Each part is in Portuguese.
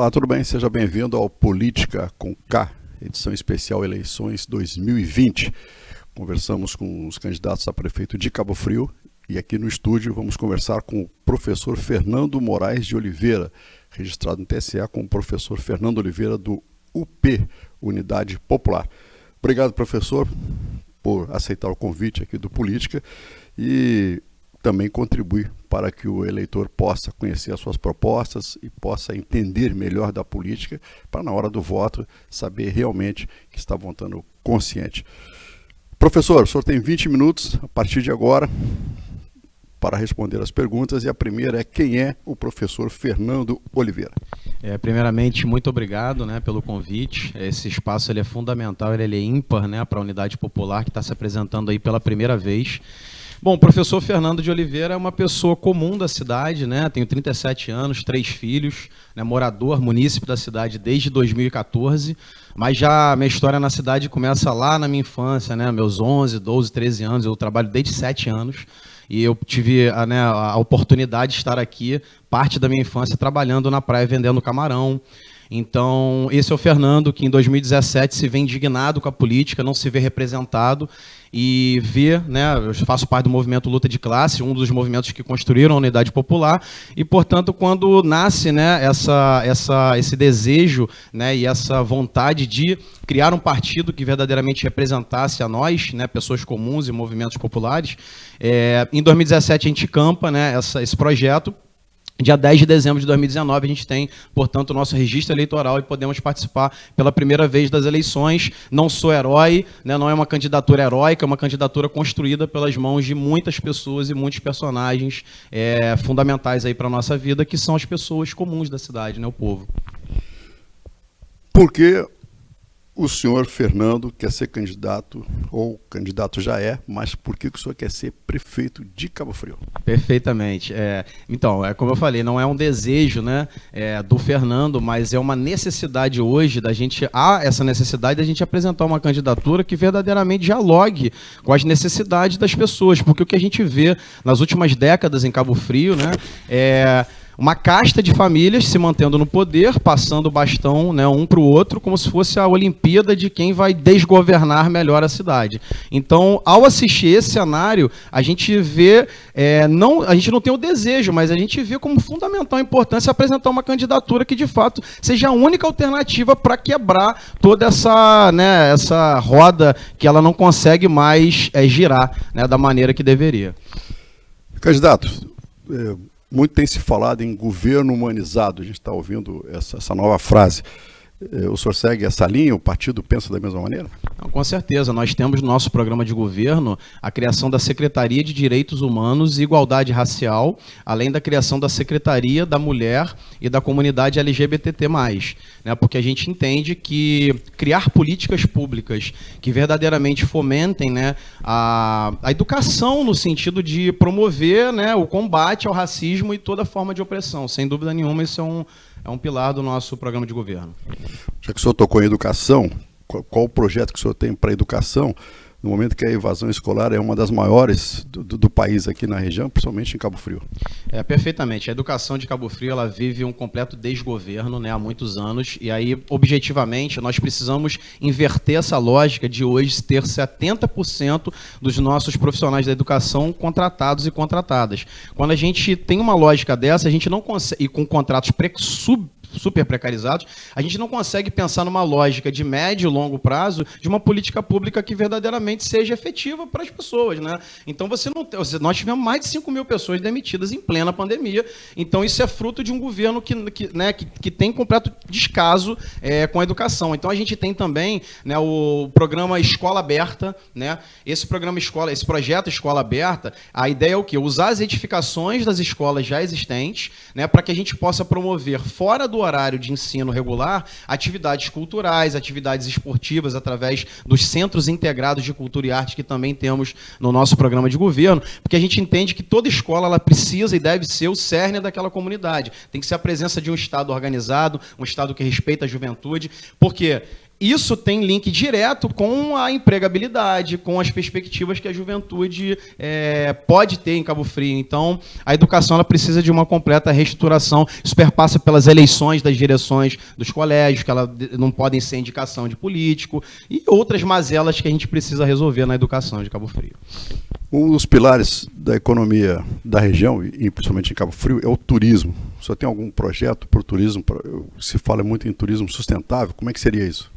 Olá, tudo bem? Seja bem-vindo ao Política com K, edição especial Eleições 2020. Conversamos com os candidatos a prefeito de Cabo Frio e aqui no estúdio vamos conversar com o professor Fernando Moraes de Oliveira, registrado no TSE como professor Fernando Oliveira do UP, Unidade Popular. Obrigado, professor, por aceitar o convite aqui do Política e também contribuir para que o eleitor possa conhecer as suas propostas e possa entender melhor da política, para na hora do voto saber realmente que está votando consciente. Professor, o senhor tem 20 minutos a partir de agora para responder as perguntas, e a primeira é: quem é o professor Fernando Oliveira? Primeiramente, muito obrigado, pelo convite. Esse espaço ele é fundamental, ele é ímpar, para a Unidade Popular, que está se apresentando aí pela primeira vez. Bom, o professor Fernando de Oliveira é uma pessoa comum da cidade, Tenho 37 anos, 3 filhos, morador, munícipe da cidade desde 2014, mas já minha história na cidade começa lá na minha infância, Meus 11, 12, 13 anos, eu trabalho desde 7 anos, e eu tive a oportunidade de estar aqui, parte da minha infância, trabalhando na praia, vendendo camarão. Então, esse é o Fernando, que em 2017 se vê indignado com a política, não se vê representado e vê, eu faço parte do movimento Luta de Classe, um dos movimentos que construíram a Unidade Popular, e, portanto, quando nasce esse desejo e essa vontade de criar um partido que verdadeiramente representasse a nós, pessoas comuns e movimentos populares, em 2017 a gente campa esse projeto. Dia 10 de dezembro de 2019, a gente tem, portanto, o nosso registro eleitoral e podemos participar pela primeira vez das eleições. Não sou herói, não é uma candidatura heróica, é uma candidatura construída pelas mãos de muitas pessoas e muitos personagens fundamentais para a nossa vida, que são as pessoas comuns da cidade, o povo. Por que o senhor Fernando quer ser candidato, ou candidato já é, mas por que o senhor quer ser prefeito de Cabo Frio? Perfeitamente. Então, como eu falei, não é um desejo do Fernando, mas é uma necessidade hoje da gente, há essa necessidade da gente apresentar uma candidatura que verdadeiramente dialogue com as necessidades das pessoas, porque o que a gente vê nas últimas décadas em Cabo Frio, é uma casta de famílias se mantendo no poder, passando o bastão um para o outro, como se fosse a Olimpíada de quem vai desgovernar melhor a cidade. Então, ao assistir esse cenário, a gente vê, a gente não tem o desejo, mas a gente vê como fundamental a importância apresentar uma candidatura que, de fato, seja a única alternativa para quebrar toda essa roda que ela não consegue mais girar da maneira que deveria. Candidato, muito tem se falado em governo humanizado, a gente está ouvindo essa nova frase. O senhor segue essa linha? O partido pensa da mesma maneira? Não, com certeza. Nós temos no nosso programa de governo a criação da Secretaria de Direitos Humanos e Igualdade Racial, além da criação da Secretaria da Mulher e da Comunidade LGBT+. Porque a gente entende que criar políticas públicas que verdadeiramente fomentem a educação no sentido de promover o combate ao racismo e toda forma de opressão. Sem dúvida nenhuma, isso é um pilar do nosso programa de governo. Já que o senhor tocou em educação, qual o projeto que o senhor tem para a educação, no momento que a evasão escolar é uma das maiores do país aqui na região, principalmente em Cabo Frio? Perfeitamente. A educação de Cabo Frio ela vive um completo desgoverno há muitos anos, e aí, objetivamente, nós precisamos inverter essa lógica de hoje ter 70% dos nossos profissionais da educação contratados e contratadas. Quando a gente tem uma lógica dessa, a gente não consegue, e com contratos super precarizados, a gente não consegue pensar numa lógica de médio e longo prazo de uma política pública que verdadeiramente seja efetiva para as pessoas. Então, nós tivemos mais de 5 mil pessoas demitidas em plena pandemia, então isso é fruto de um governo que tem completo descaso com a educação. Então, a gente tem também o programa Escola Aberta, esse projeto Escola Aberta, a ideia é o quê? Usar as edificações das escolas já existentes, para que a gente possa promover, fora do horário de ensino regular, atividades culturais, atividades esportivas, através dos centros integrados de cultura e arte que também temos no nosso programa de governo, porque a gente entende que toda escola ela precisa e deve ser o cerne daquela comunidade. Tem que ser a presença de um Estado organizado, um Estado que respeita a juventude, porque isso tem link direto com a empregabilidade, com as perspectivas que a juventude pode ter em Cabo Frio. Então, a educação ela precisa de uma completa reestruturação. Isso perpassa pelas eleições das direções dos colégios, que ela não podem ser indicação de político, e outras mazelas que a gente precisa resolver na educação de Cabo Frio. Um dos pilares da economia da região, e principalmente em Cabo Frio, é o turismo. O senhor tem algum projeto para o turismo? Se fala muito em turismo sustentável, como é que seria isso?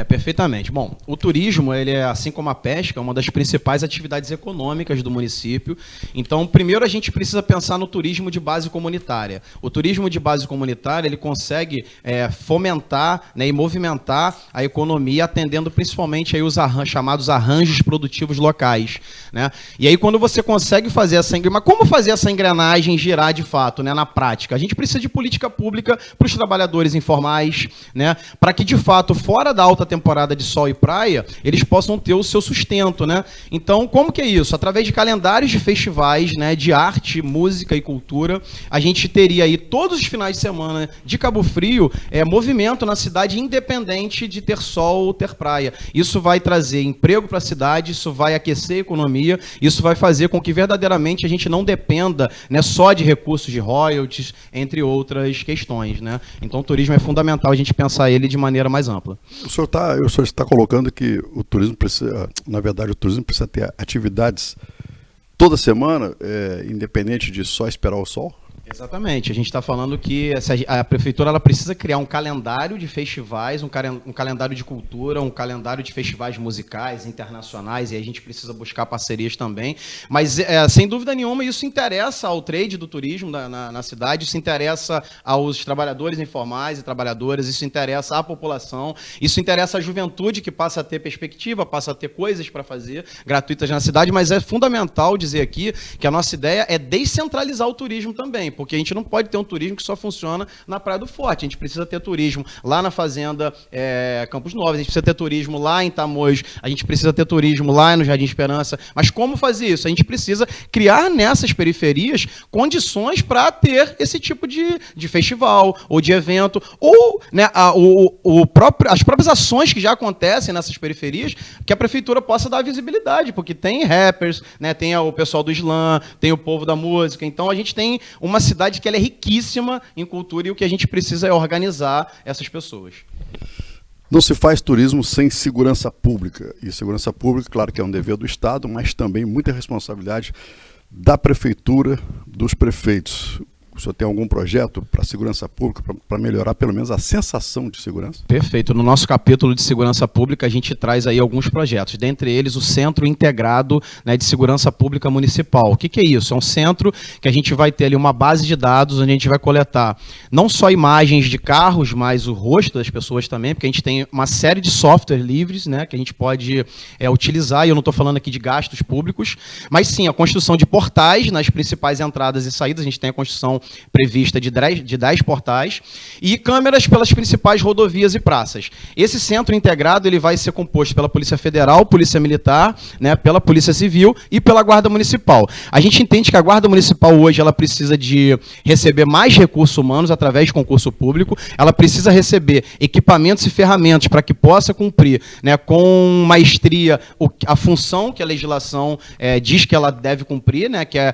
Perfeitamente. Bom, o turismo, ele é, assim como a pesca, uma das principais atividades econômicas do município. Então, primeiro a gente precisa pensar no turismo de base comunitária. O turismo de base comunitária, ele consegue fomentar, né, e movimentar a economia, atendendo principalmente aí os chamados arranjos produtivos locais, né? E aí, quando você consegue fazer essa engrenagem... Mas como fazer essa engrenagem girar de fato, né, na prática? A gente precisa de política pública para os trabalhadores informais, né, para que, de fato, fora da alta temporada de sol e praia, eles possam ter o seu sustento, né? Então, como que é isso? Através de calendários de festivais, né, de arte, música e cultura, a gente teria aí todos os finais de semana de Cabo Frio movimento na cidade, independente de ter sol ou ter praia. Isso vai trazer emprego para a cidade, isso vai aquecer a economia, isso vai fazer com que verdadeiramente a gente não dependa, né, só de recursos de royalties, entre outras questões, né? Então, o turismo é fundamental a gente pensar ele de maneira mais ampla. O senhor está colocando que o turismo precisa, na verdade, o turismo precisa ter atividades toda semana, independente de só esperar o sol? Exatamente. A gente está falando que a prefeitura ela precisa criar um calendário de festivais, um calendário de cultura, um calendário de festivais musicais, internacionais, e a gente precisa buscar parcerias também. Mas, sem dúvida nenhuma, isso interessa ao trade do turismo na cidade, isso interessa aos trabalhadores informais e trabalhadoras, isso interessa à população, isso interessa à juventude, que passa a ter perspectiva, passa a ter coisas para fazer gratuitas na cidade, mas é fundamental dizer aqui que a nossa ideia é descentralizar o turismo também, porque a gente não pode ter um turismo que só funciona na Praia do Forte. A gente precisa ter turismo lá na Fazenda Campos Novos, a gente precisa ter turismo lá em Tamoios, a gente precisa ter turismo lá no Jardim Esperança. Mas como fazer isso? A gente precisa criar nessas periferias condições para ter esse tipo de festival ou de evento, ou, né, as próprias ações que já acontecem nessas periferias, que a prefeitura possa dar visibilidade, porque tem rappers, né, tem o pessoal do slam, tem o povo da música. Então, a gente tem uma cidade que ela é riquíssima em cultura e o que a gente precisa é organizar essas pessoas. Não se faz turismo sem segurança pública. E segurança pública, claro que é um dever do Estado, mas também muita responsabilidade da prefeitura, dos prefeitos. O senhor tem algum projeto para segurança pública, para melhorar pelo menos a sensação de segurança? Perfeito. No nosso capítulo de segurança pública, a gente traz aí alguns projetos. Dentre eles, o Centro Integrado, né, de Segurança Pública Municipal. O que é isso? É um centro que a gente vai ter ali uma base de dados, onde a gente vai coletar não só imagens de carros, mas o rosto das pessoas também, porque a gente tem uma série de software livres, né, que a gente pode utilizar, e eu não estou falando aqui de gastos públicos, mas sim a construção de portais nas principais entradas e saídas. A gente tem a construção prevista de 10 portais e câmeras pelas principais rodovias e praças. Esse centro integrado ele vai ser composto pela Polícia Federal, Polícia Militar, né, pela Polícia Civil e pela Guarda Municipal. A gente entende que a Guarda Municipal hoje ela precisa de receber mais recursos humanos através de concurso público, ela precisa receber equipamentos e ferramentas para que possa cumprir, né, com maestria a função que a legislação diz que ela deve cumprir, né, que é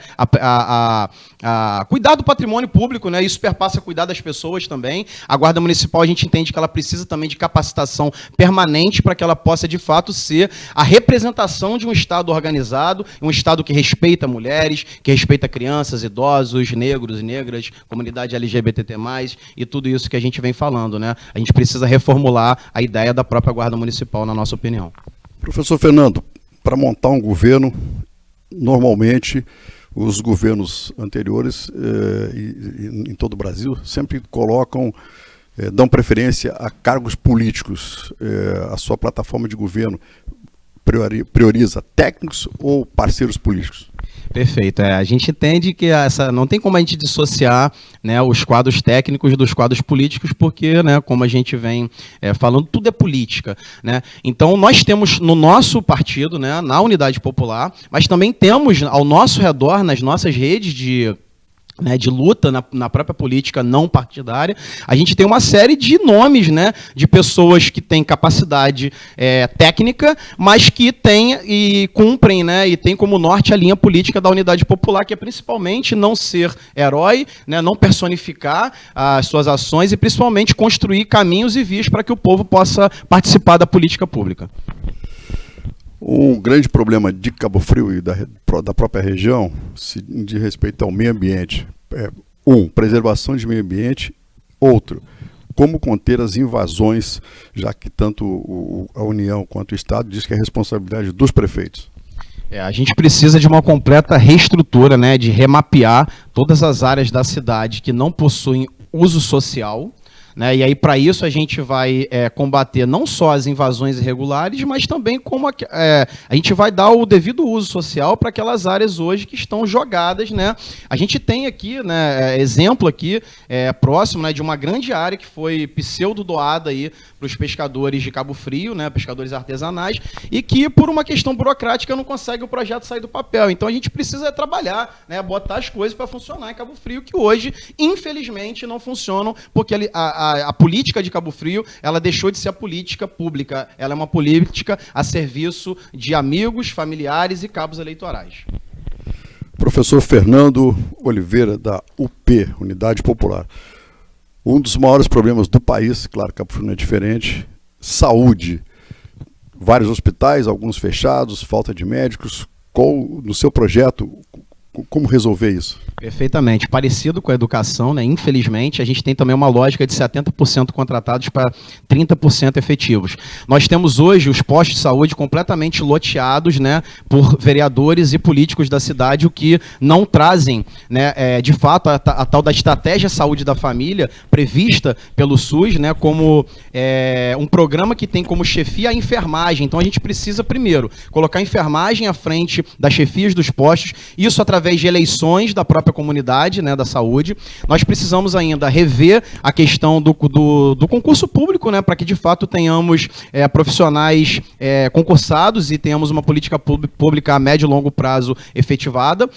cuidar do patrimônio público, né? Isso perpassa cuidar das pessoas também. A Guarda Municipal, a gente entende que ela precisa também de capacitação permanente para que ela possa, de fato, ser a representação de um Estado organizado, um Estado que respeita mulheres, que respeita crianças, idosos, negros e negras, comunidade LGBT+, e tudo isso que a gente vem falando, né? A gente precisa reformular a ideia da própria Guarda Municipal, na nossa opinião. Professor Fernando, para montar um governo, normalmente os governos anteriores em todo o Brasil sempre colocam, dão preferência a cargos políticos. A sua plataforma de governo prioriza técnicos ou parceiros políticos? Perfeito. A gente entende que não tem como a gente dissociar, né, os quadros técnicos dos quadros políticos, porque, né, como a gente vem falando, tudo é política, né? Então, nós temos no nosso partido, né, na Unidade Popular, mas também temos ao nosso redor, nas nossas redes de né, de luta na própria política não partidária, a gente tem uma série de nomes, né, de pessoas que têm capacidade técnica, mas que têm e cumprem, né, e têm como norte a linha política da unidade popular, que é principalmente não ser herói, né, não personificar as suas ações e principalmente construir caminhos e vias para que o povo possa participar da política pública. Um grande problema de Cabo Frio e da própria região se diz respeito ao meio ambiente. Preservação de meio ambiente. Outro, como conter as invasões, já que tanto a União quanto o Estado diz que é responsabilidade dos prefeitos. A gente precisa de uma completa reestrutura, né, de remapear todas as áreas da cidade que não possuem uso social, né, e aí, para isso, a gente vai combater não só as invasões irregulares, mas também como a gente vai dar o devido uso social para aquelas áreas hoje que estão jogadas, né? A gente tem aqui, né, exemplo aqui, próximo, né, de uma grande área que foi pseudo-doada para os pescadores de Cabo Frio, né, pescadores artesanais, e que, por uma questão burocrática, não consegue o projeto sair do papel. Então, a gente precisa trabalhar, né, botar as coisas para funcionar em Cabo Frio, que hoje, infelizmente, não funcionam, porque a política de Cabo Frio, ela deixou de ser a política pública, ela é uma política a serviço de amigos, familiares e cabos eleitorais. Professor Fernando Oliveira, da UP, Unidade Popular. Um dos maiores problemas do país, claro, Cabo Frio não é diferente, saúde. Vários hospitais, alguns fechados, falta de médicos. Qual, no seu projeto, como resolver isso? Perfeitamente. Parecido com a educação, né? Infelizmente, a gente tem também uma lógica de 70% contratados para 30% efetivos. Nós temos hoje os postos de saúde completamente loteados, né, por vereadores e políticos da cidade, o que não trazem, né, de fato, a tal da estratégia saúde da família prevista pelo SUS, né, como um programa que tem como chefia a enfermagem. Então, a gente precisa, primeiro, colocar a enfermagem à frente das chefias dos postos, isso através de eleições da própria comunidade, né, da saúde. Nós precisamos ainda rever a questão do concurso público, né, para que de fato tenhamos profissionais concursados e tenhamos uma política pública a médio e longo prazo efetivada.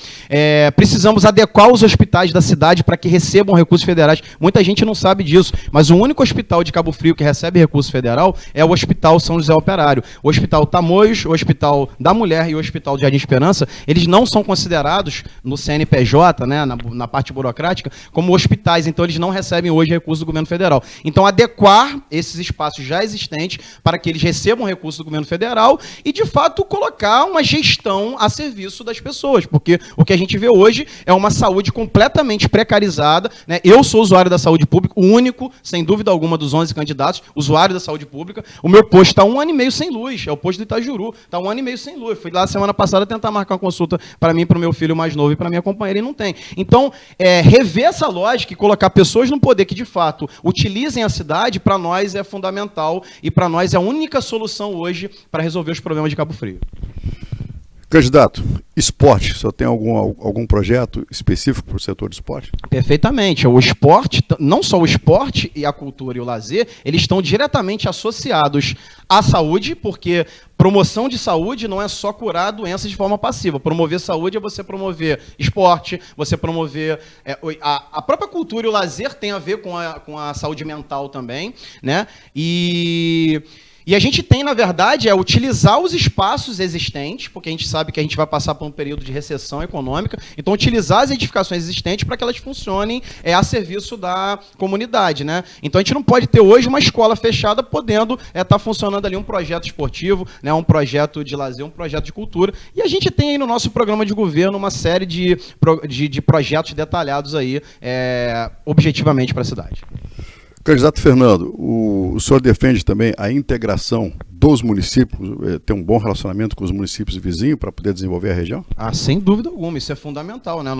Precisamos adequar os hospitais da cidade para que recebam recursos federais. Muita gente não sabe disso, mas o único hospital de Cabo Frio que recebe recurso federal é o Hospital São José Operário. O Hospital Tamoios, o Hospital da Mulher e o Hospital de Jardim Esperança, eles não são considerados no CNPJ, né, na parte burocrática, como hospitais, então eles não recebem hoje recursos do governo federal. Então, adequar esses espaços já existentes para que eles recebam recursos do governo federal e, de fato, colocar uma gestão a serviço das pessoas, porque o que a gente vê hoje é uma saúde completamente precarizada, né? Eu sou usuário da saúde pública, o único, sem dúvida alguma, dos 11 candidatos, usuário da saúde pública. O meu posto está 1 ano e meio sem luz, é o posto do Itajuru, está 1 ano e meio sem luz. Fui lá semana passada tentar marcar uma consulta para mim, para o meu filho mais novo e para minha companheira, e não tem. Então, rever essa lógica e colocar pessoas no poder que, de fato, utilizem a cidade, para nós é fundamental e, para nós, é a única solução hoje para resolver os problemas de Cabo Frio. Candidato, esporte, o senhor tem algum projeto específico para o setor de esporte? Perfeitamente. O esporte, não só o esporte e a cultura e o lazer, eles estão diretamente associados à saúde, porque promoção de saúde não é só curar doenças de forma passiva. Promover saúde é você promover esporte, você promover... a própria cultura e o lazer tem a ver com a saúde mental também, né? E a gente tem, na verdade, utilizar os espaços existentes, porque a gente sabe que a gente vai passar por um período de recessão econômica, então utilizar as edificações existentes para que elas funcionem a serviço da comunidade, né? Então a gente não pode ter hoje uma escola fechada podendo estar funcionando ali um projeto esportivo, né, um projeto de lazer, um projeto de cultura, e a gente tem aí no nosso programa de governo uma série de projetos detalhados aí, objetivamente para a cidade. Candidato Fernando, o senhor defende também a integração dos municípios, ter um bom relacionamento com os municípios vizinhos para poder desenvolver a região? Sem dúvida alguma, isso é fundamental, né?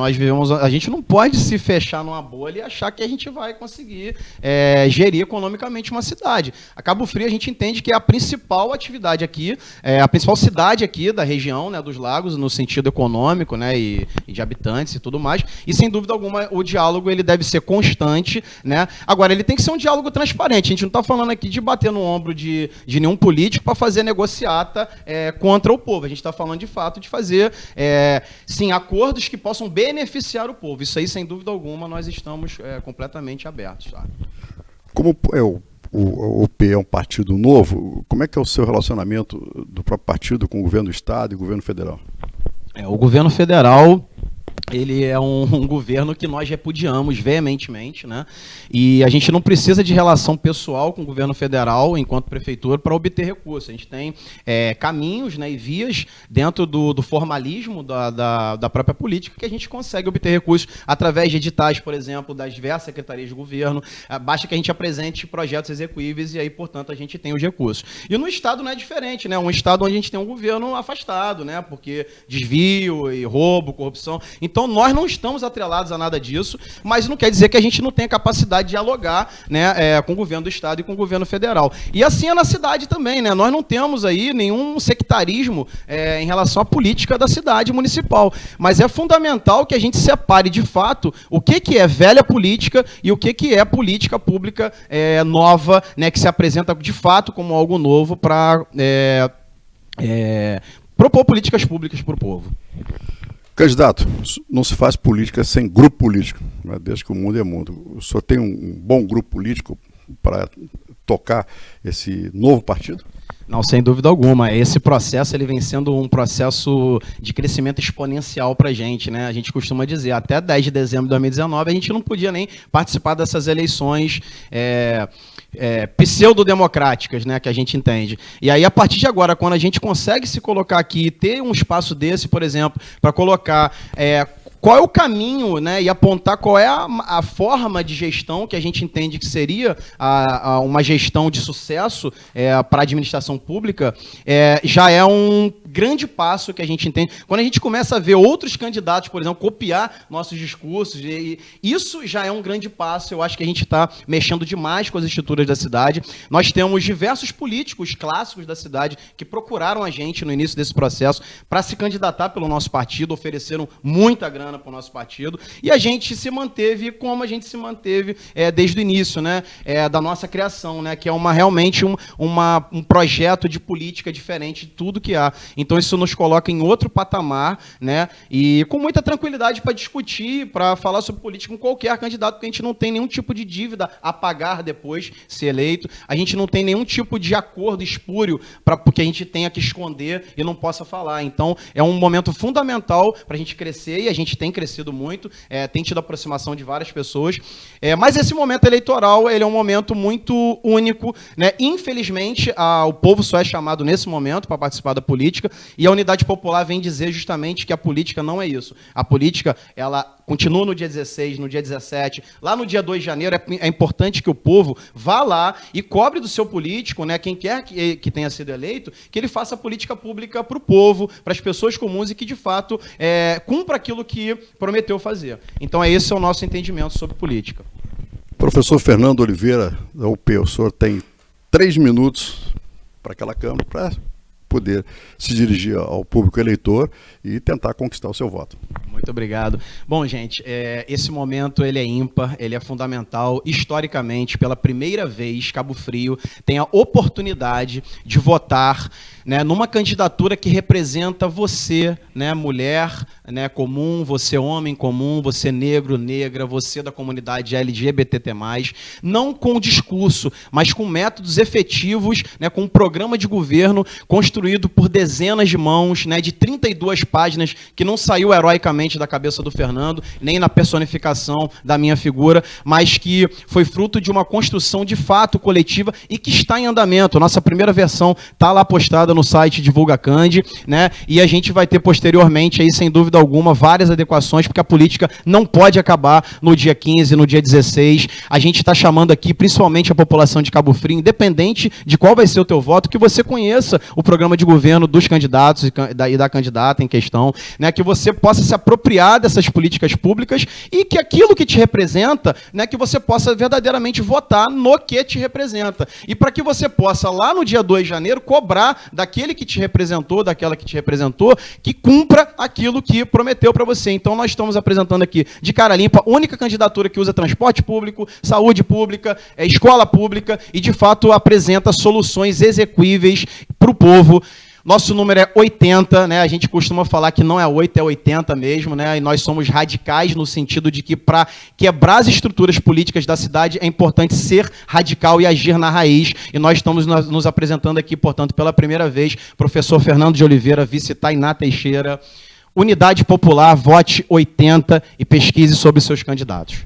A gente não pode se fechar numa bolha e achar que a gente vai conseguir gerir economicamente uma cidade. A Cabo Frio a gente entende que é a principal atividade aqui, a principal cidade aqui da região, né, dos lagos, no sentido econômico, né, e de habitantes e tudo mais, e sem dúvida alguma o diálogo ele deve ser constante, né? Agora, ele tem que ser ser um diálogo transparente. A gente não está falando aqui de bater no ombro de nenhum político para fazer negociata contra o povo. A gente está falando, de fato, de fazer, sim, acordos que possam beneficiar o povo. Isso aí, sem dúvida alguma, nós estamos completamente abertos. Tá? Como o P é um partido novo, como é que é o seu relacionamento do próprio partido com o governo do Estado e o governo federal? O governo federal, ele é um governo que nós repudiamos veementemente, né? E a gente não precisa de relação pessoal com o governo federal, enquanto prefeitura, para obter recursos. A gente tem caminhos, né, e vias dentro do formalismo da própria política que a gente consegue obter recursos através de editais, por exemplo, das diversas secretarias de governo. Basta que a gente apresente projetos execuíveis e aí, portanto, a gente tem os recursos. E no Estado não é diferente, né? Um Estado onde a gente tem um governo afastado, né? Porque desvio e roubo, corrupção. Então, nós não estamos atrelados a nada disso, mas não quer dizer que a gente não tenha capacidade de dialogar, né, com o governo do Estado e com o governo federal. E assim é na cidade também, né? Nós não temos aí nenhum sectarismo em relação à política da cidade municipal, mas é fundamental que a gente separe, de fato, o que é velha política e o que é política pública nova, né, que se apresenta, de fato, como algo novo para propor políticas públicas para o povo. Candidato, não se faz política sem grupo político, né, desde que o mundo é mundo. O senhor tem um bom grupo político para tocar esse novo partido? Não, sem dúvida alguma. Esse processo ele vem sendo um processo de crescimento exponencial para a gente, né? A gente costuma dizer, até 10 de dezembro de 2019, a gente não podia nem participar dessas eleições pseudo-democráticas, né, que a gente entende. E aí, a partir de agora, quando a gente consegue se colocar aqui, ter um espaço desse, por exemplo, para colocar qual é o caminho, né, e apontar qual é a forma de gestão que a gente entende que seria uma gestão de sucesso para a administração pública, já é um grande passo que a gente entende. Quando a gente começa a ver outros candidatos, por exemplo, copiar nossos discursos, isso já é um grande passo. Eu acho que a gente está mexendo demais com as estruturas da cidade. Nós temos diversos políticos clássicos da cidade que procuraram a gente no início desse processo para se candidatar pelo nosso partido, ofereceram muita grana para o nosso partido, e a gente se manteve como a gente se manteve desde o início, né, da nossa criação, né, que é realmente um projeto de política diferente de tudo que há. Então isso nos coloca em outro patamar, né, e com muita tranquilidade para discutir, para falar sobre política com qualquer candidato, porque a gente não tem nenhum tipo de dívida a pagar depois, se eleito, a gente não tem nenhum tipo de acordo espúrio porque a gente tenha que esconder e não possa falar. Então é um momento fundamental para a gente crescer, e a gente tem crescido muito, tem tido aproximação de várias pessoas, mas esse momento eleitoral ele é um momento muito único, né? Infelizmente, o povo só é chamado nesse momento para participar da política, e a Unidade Popular vem dizer justamente que a política não é isso. A política, ela continua no dia 16, no dia 17, lá no dia 2 de janeiro, é importante que o povo vá lá e cobre do seu político, né, quem quer que tenha sido eleito, que ele faça política pública para o povo, para as pessoas comuns, e que, de fato, cumpra aquilo que prometeu fazer. Então, esse é o nosso entendimento sobre política. Professor Fernando Oliveira, da UP, o senhor tem 3 minutos para aquela Câmara para poder se dirigir ao público eleitor e tentar conquistar o seu voto. Muito obrigado. Bom, gente, esse momento ele é ímpar, ele é fundamental. Historicamente, pela primeira vez, Cabo Frio tem a oportunidade de votar, né, numa candidatura que representa você, né, mulher, né, comum, você homem comum, você negro, negra, você da comunidade LGBT+, não com discurso, mas com métodos efetivos, né, com um programa de governo construído por dezenas de mãos, né, de 32 páginas, que não saiu heroicamente da cabeça do Fernando, nem na personificação da minha figura, mas que foi fruto de uma construção de fato coletiva e que está em andamento. Nossa primeira versão está lá postada no site Divulga Candi, né? E a gente vai ter posteriormente, aí, sem dúvida alguma, várias adequações, porque a política não pode acabar no dia 15, no dia 16. A gente está chamando aqui, principalmente a população de Cabo Frio, independente de qual vai ser o teu voto, que você conheça o programa de governo dos candidatos e da candidata em questão, né? Que você possa se apropriar apropriar dessas políticas públicas e que aquilo que te representa, né, que você possa verdadeiramente votar no que te representa. E para que você possa, lá no dia 2 de janeiro, cobrar daquele que te representou, daquela que te representou, que cumpra aquilo que prometeu para você. Então, nós estamos apresentando aqui, de cara limpa, a única candidatura que usa transporte público, saúde pública, escola pública e, de fato, apresenta soluções execuíveis para o povo. Nosso número é 80, né? A gente costuma falar que não é 8, é 80 mesmo, né? E nós somos radicais no sentido de que para quebrar as estruturas políticas da cidade é importante ser radical e agir na raiz. E nós estamos nos apresentando aqui, portanto, pela primeira vez, professor Fernando de Oliveira, vice Tainá Teixeira, Unidade Popular, vote 80 e pesquise sobre seus candidatos.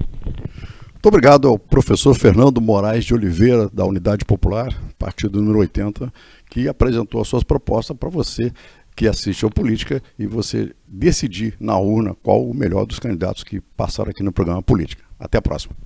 Muito obrigado ao professor Fernando Moraes de Oliveira, da Unidade Popular, partido número 80, que apresentou as suas propostas para você que assiste ao Política e você decidir na urna qual o melhor dos candidatos que passaram aqui no programa Política. Até a próxima.